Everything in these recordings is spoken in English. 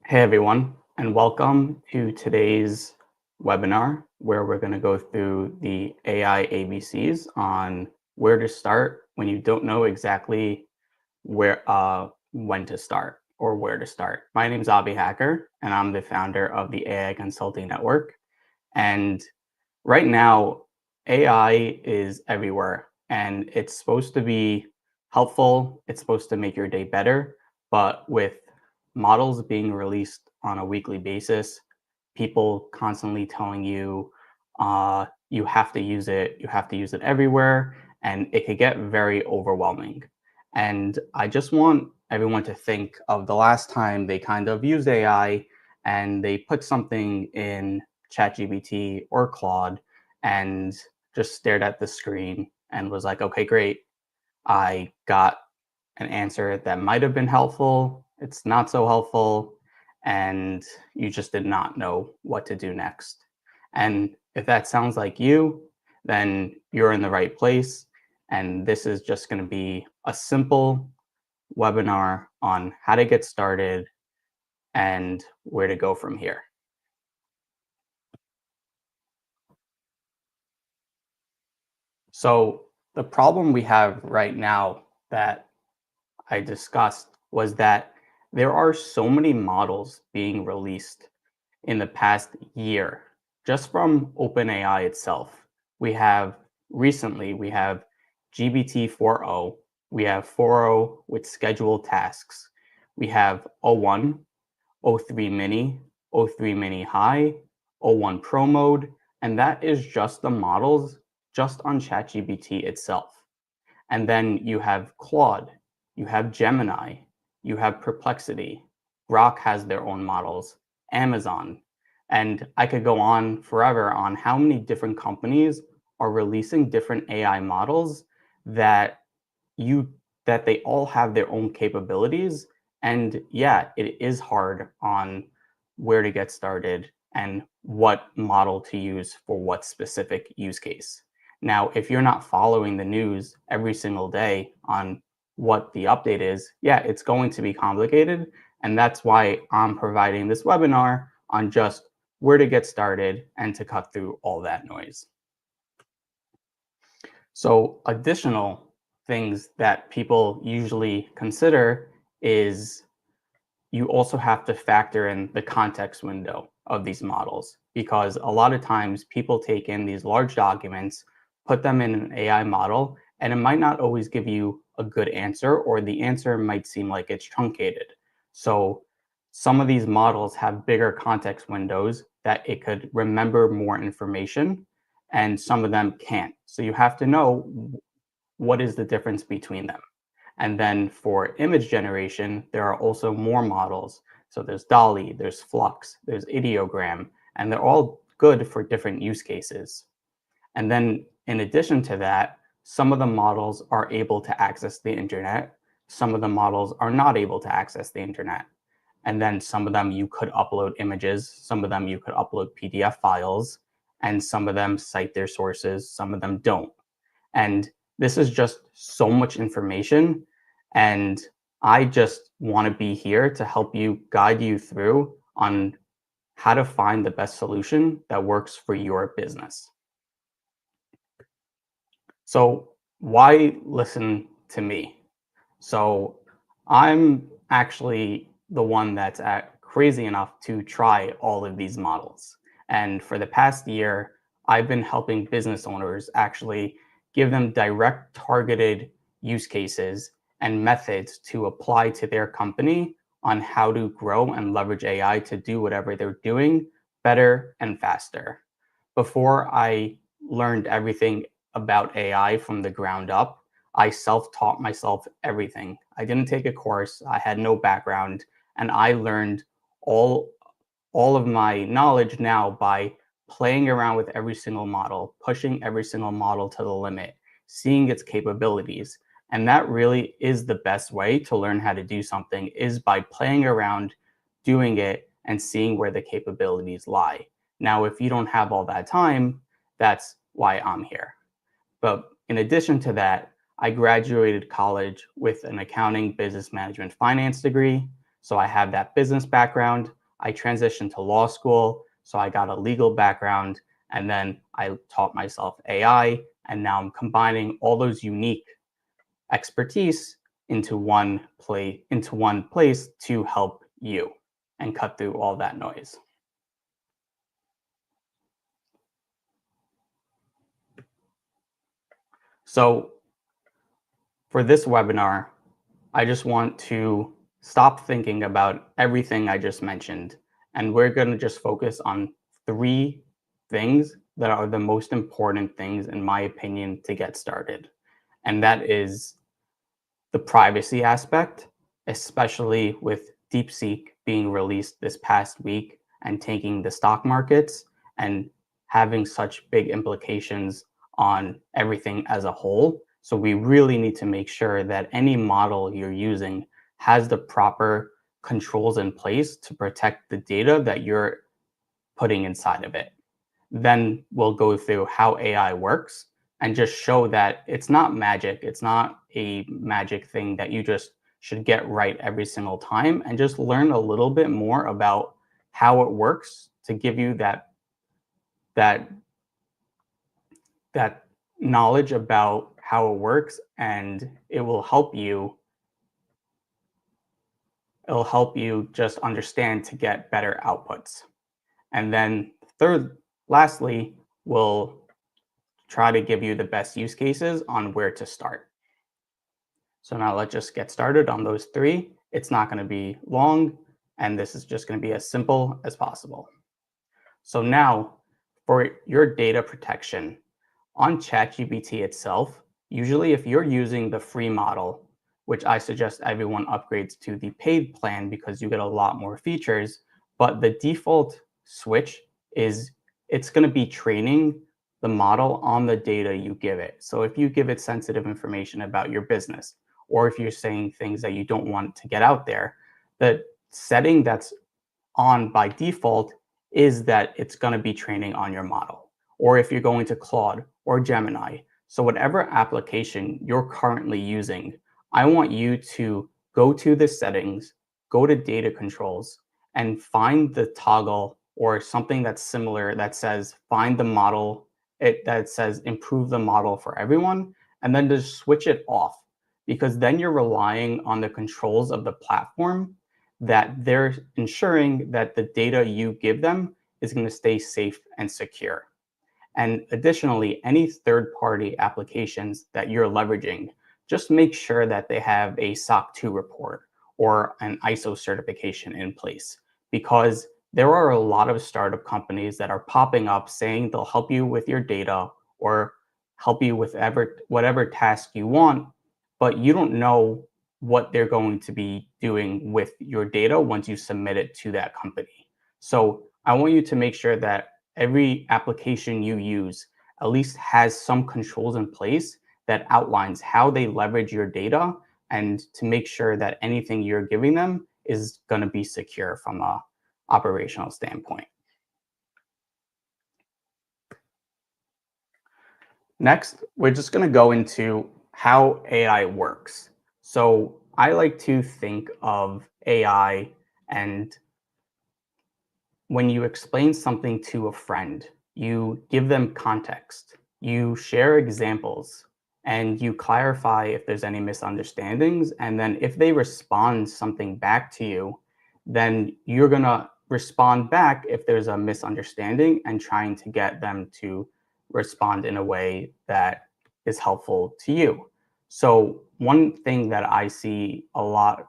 Hey everyone, and welcome to today's webinar where we're going to go through the AI ABCs on where to start when you don't know exactly when to start or where to start. My name is Avi Hacker, and I'm the founder of the AI Consulting Network. And right now, AI is everywhere, and it's supposed to be helpful. It's supposed to make your day better, but with models being released on a weekly basis, people constantly telling you you have to use it, you have to use it everywhere, and it could get very overwhelming. And I just want everyone to think of the last time they kind of used AI and they put something in ChatGPT or Claude and just stared at the screen and was like, okay, great. I got an answer that might have been helpful. It's not so helpful. And you just did not know what to do next. And if that sounds like you, then you're in the right place. And this is just going to be a simple webinar on how to get started and where to go from here. So the problem we have right now that I discussed was that there are so many models being released in the past year, just from OpenAI itself. We have we have GBT 4.0, we have 4.0 with scheduled tasks, we have O1, O3 Mini, O3 Mini High, O1 Pro Mode, and that is just the models just on ChatGPT itself. And then you have Claude, you have Gemini, you have Perplexity, Grok has their own models, Amazon. And I could go on forever on how many different companies are releasing different AI models that you that they all have their own capabilities. And yeah, it is hard on where to get started and what model to use for what specific use case. Now, if you're not following the news every single day on what the update is, yeah, it's going to be complicated. And that's why I'm providing this webinar on just where to get started and to cut through all that noise. So additional things that people usually consider is you also have to factor in the context window of these models because a lot of times people take in these large documents, put them in an AI model, and it might not always give you a good answer, or the answer might seem like it's truncated. So some of these models have bigger context windows that it could remember more information, and some of them can't. So you have to know what is the difference between them. And then for image generation, there are also more models. So there's DALL-E, there's Flux, there's Ideogram, and they're all good for different use cases. And then in addition to that, some of the models are able to access the internet. Some of the models are not able to access the internet. And then some of them you could upload images, some of them you could upload PDF files, and some of them cite their sources, some of them don't. And this is just so much information. And I just want to be here to help you guide you through on how to find the best solution that works for your business. So, why listen to me? So, I'm actually the one that's crazy enough to try all of these models. And for the past year, I've been helping business owners actually give them direct targeted use cases and methods to apply to their company on how to grow and leverage AI to do whatever they're doing better and faster. Before I learned everything about AI from the ground up, I self-taught myself everything. I didn't take a course, I had no background, and I learned all all of my knowledge now by playing around with every single model, pushing every single model to the limit, seeing its capabilities. And that really is the best way to learn how to do something is by playing around, doing it, and seeing where the capabilities lie. Now, if you don't have all that time, that's why I'm here. But in addition to that, I graduated college with an accounting, business management, finance degree. So I have that business background. I transitioned to law school, so I got a legal background, and then I taught myself AI, and now I'm combining all those unique expertise into one place to help you and cut through all that noise. So for this webinar, I just want to stop thinking about everything I just mentioned, and we're going to just focus on three things that are the most important things, in my opinion, to get started. And that is the privacy aspect, especially with DeepSeek being released this past week and taking the stock markets and having such big implications on everything as a whole. So we really need to make sure that any model you're using has the proper controls in place to protect the data that you're putting inside of it. Then we'll go through how AI works and just show that it's not magic. It's not a magic thing that you just should get right every single time, and just learn a little bit more about how it works to give you that that knowledge about how it works, and it'll help you just understand to get better outputs. And then lastly, we'll try to give you the best use cases on where to start. So now let's just get started on those three. It's not going to be long, and this is just going to be as simple as possible. So now for your data protection on ChatGPT itself, usually if you're using the free model, which I suggest everyone upgrades to the paid plan because you get a lot more features, but the default switch is it's going to be training the model on the data you give it. So if you give it sensitive information about your business, or if you're saying things that you don't want to get out there, the setting that's on by default is that it's going to be training on your model. Or if you're going to Claude or Gemini, so whatever application you're currently using, I want you to go to the settings, go to data controls, and find the toggle or something that's similar that says find the model, that says improve the model for everyone, and then just switch it off, because then you're relying on the controls of the platform that they're ensuring that the data you give them is going to stay safe and secure. And additionally, any third-party applications that you're leveraging, just make sure that they have a SOC 2 report or an ISO certification in place, because there are a lot of startup companies that are popping up saying they'll help you with your data or help you with whatever task you want, but you don't know what they're going to be doing with your data once you submit it to that company. So I want you to make sure that every application you use at least has some controls in place that outlines how they leverage your data, and to make sure that anything you're giving them is going to be secure from a operational standpoint. Next, we're just going to go into how AI works. So I like to think of AI, and when you explain something to a friend, you give them context, you share examples, and you clarify if there's any misunderstandings. And then if they respond something back to you, then you're going to respond back if there's a misunderstanding, and trying to get them to respond in a way that is helpful to you. So of one thing that I see a lot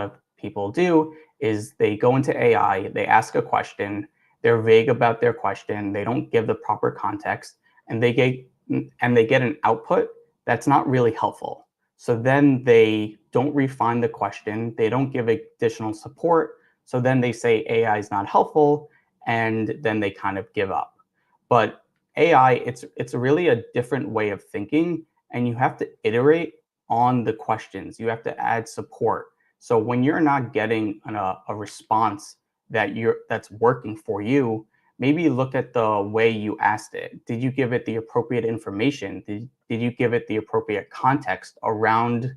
of people do is they go into AI, they ask a question, they're vague about their question, they don't give the proper context, and they get an output that's not really helpful. So then they don't refine the question, they don't give additional support, so then they say AI is not helpful, and then they kind of give up. But AI, it's really a different way of thinking, and you have to iterate on the questions. You have to add support. So when you're not getting a response that's working for you, maybe look at the way you asked it. Did you give it the appropriate information? Did you give it the appropriate context around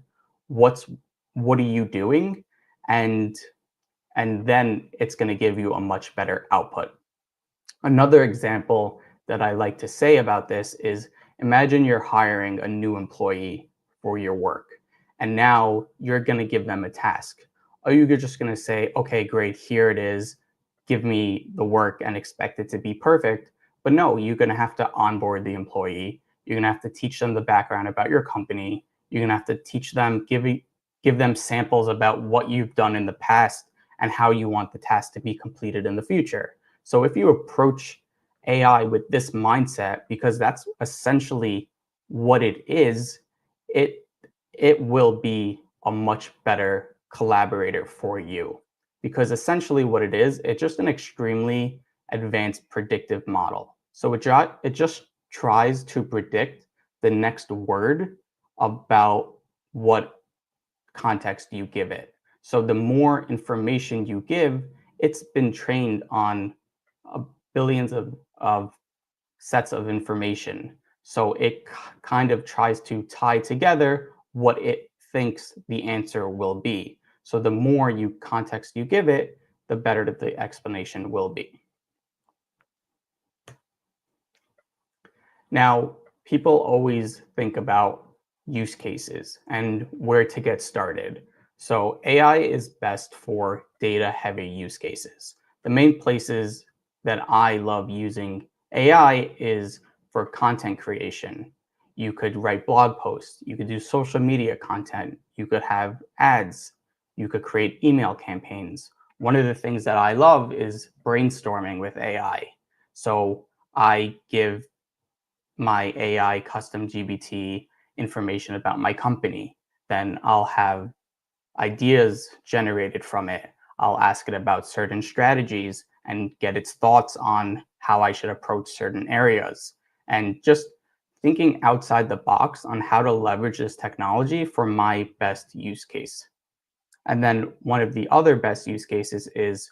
what are you doing? And and then it's going to give you a much better output. Another example that I like to say about this is, imagine you're hiring a new employee for your work, and now you're going to give them a task. Are you just going to say, okay, great, here it is, give me the work and expect it to be perfect? But no, you're going to have to onboard the employee. You're going to have to teach them the background about your company. You're going to have to teach them, give them samples about what you've done in the past and how you want the task to be completed in the future. So if you approach AI with this mindset, because that's essentially what it is, it it will be a much better collaborator for you. Because essentially what it is, it's just an extremely advanced predictive model. So it just tries to predict the next word about what context you give it. So the more information you give, it's been trained on billions of sets of information. So it kind of tries to tie together what it thinks the answer will be. So the more context you give it, the better the explanation will be. Now, people always think about use cases and where to get started. So AI is best for data heavy use cases. The main places that I love using AI is for content creation. You could write blog posts, you could do social media content, you could have ads, you could create email campaigns. One of the things that I love is brainstorming with AI. So I give my AI custom GBT information about my company. Then I'll have ideas generated from it. I'll ask it about certain strategies and get its thoughts on how I should approach certain areas. And just thinking outside the box on how to leverage this technology for my best use case. And then one of the other best use cases is,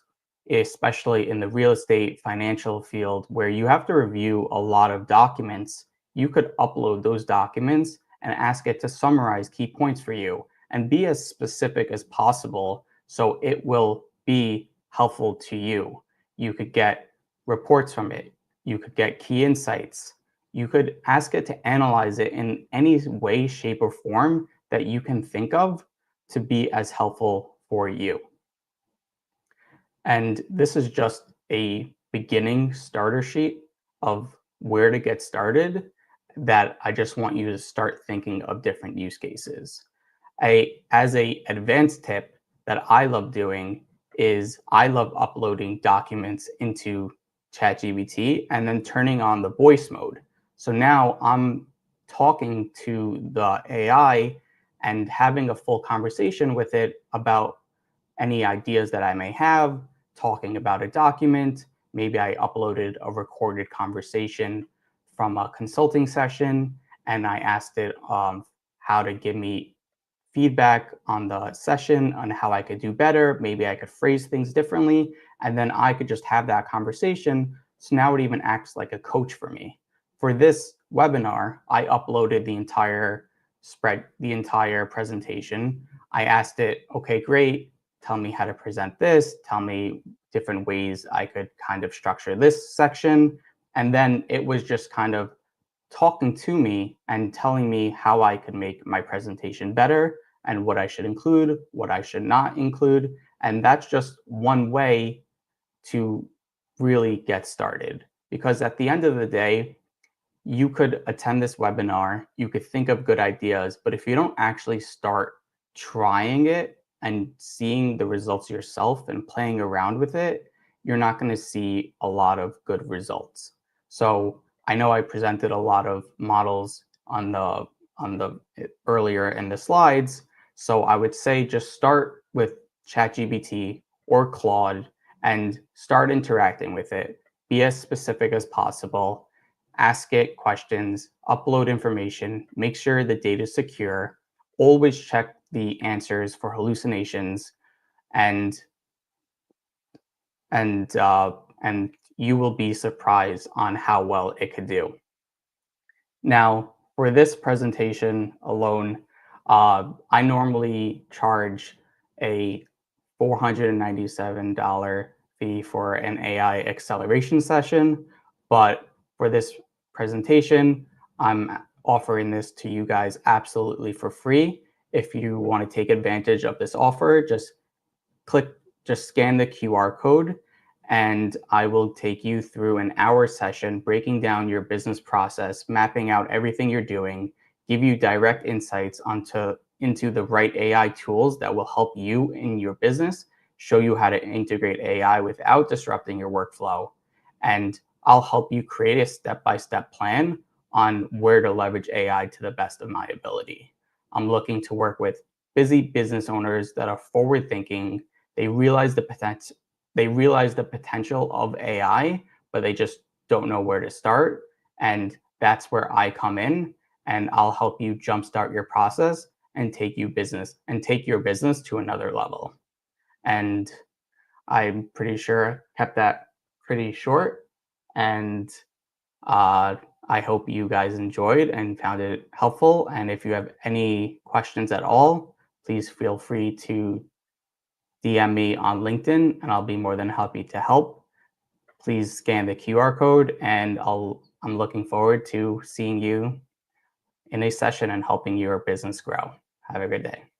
especially in the real estate financial field, where you have to review a lot of documents. You could upload those documents and ask it to summarize key points for you and be as specific as possible so it will be helpful to you. You could get reports from it. You could get key insights. You could ask it to analyze it in any way, shape, or form that you can think of to be as helpful for you. And this is just a beginning starter sheet of where to get started that I just want you to start thinking of different use cases. As a advanced tip that I love doing is I love uploading documents into ChatGPT and then turning on the voice mode. So now I'm talking to the AI and having a full conversation with it about any ideas that I may have, talking about a document. Maybe I uploaded a recorded conversation from a consulting session and I asked it how to give me feedback on the session on how I could do better. Maybe I could phrase things differently. And then I could just have that conversation. So now it even acts like a coach for me. For this webinar, I uploaded the entire presentation. I asked it, okay, great. Tell me how to present this. Tell me different ways I could kind of structure this section. And then it was just kind of talking to me and telling me how I could make my presentation better and what I should include, what I should not include. And that's just one way to really get started. Because at the end of the day, you could attend this webinar, you could think of good ideas, but if you don't actually start trying it and seeing the results yourself and playing around with it, you're not going to see a lot of good results. So I know I presented a lot of models on the earlier in the slides. So I would say just start with ChatGPT or Claude and start interacting with it. Be as specific as possible, ask it questions, upload information, make sure the data is secure, always check the answers for hallucinations, and and you will be surprised on how well it could do. Now, for this presentation alone, I normally charge a $497 fee for an AI acceleration session. But for this presentation, I'm offering this to you guys absolutely for free. If you want to take advantage of this offer, click, just scan the QR code, and I will take you through an hour session breaking down your business process, mapping out everything you're doing, give you direct insights into the right AI tools that will help you in your business, show you how to integrate AI without disrupting your workflow. And I'll help you create a step-by-step plan on where to leverage AI to the best of my ability. I'm looking to work with busy business owners that are forward thinking. They realize the potential of AI, but they just don't know where to start. And that's where I come in, and I'll help you jumpstart your process and take your business to another level. And I'm pretty sure kept that pretty short. And uh, I hope you guys enjoyed and found it helpful. And if you have any questions at all, please feel free to DM me on LinkedIn, and I'll be more than happy to help. Please scan the QR code, and I'm looking forward to seeing you in a session and helping your business grow. Have a good day.